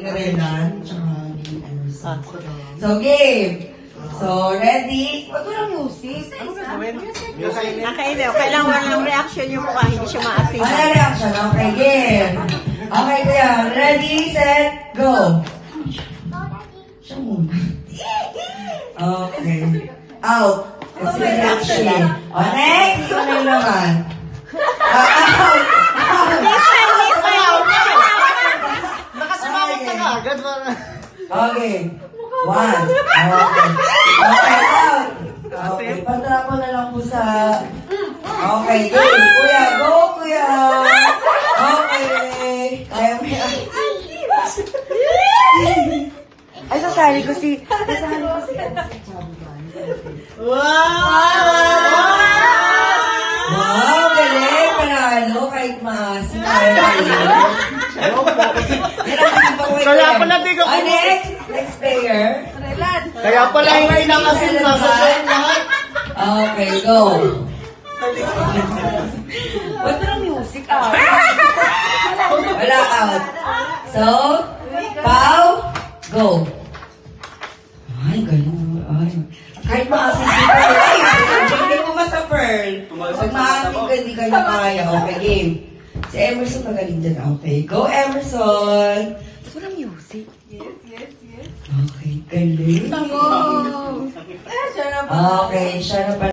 Renan, tsaka ni Emerson. So, game. So, ready? Wag mo lang music. Ano gagawin? Nakainaw. Kailangan lang reaction yung mukha, hindi siya maasin. Ano reaction? Okay, game. Okay, kuya. Ready, set, go. Siya muna. Okay. Out. Kasi reaction. O, next. Ito na yung naman. Out. Nakasumawat ka na agad. Okay. One. Okay. Okay, out. Okay. Patrapo na lang po sa... Okay, go. Kuya, go, kuya. Okay. Kaya mo yan. Ay, sasali ko si... Wow, galing. Panalo kahit maasin. Kaya pala di ka Next player. Kaya pala hindi nakasin na sa lahat. Okay, go. Ba't parang music out? Wala out. So, Pau, go. Ay, galing. Ay. Kahit maasin ka, hindi mo ba sa Pearl? Pag maasin ka, hindi ka na kaya. Okay, game. Si Emerson magaling dyan. Okay, go Emerson. Ba't parang music? Yes. Okay, galing. Okay, siya na pa.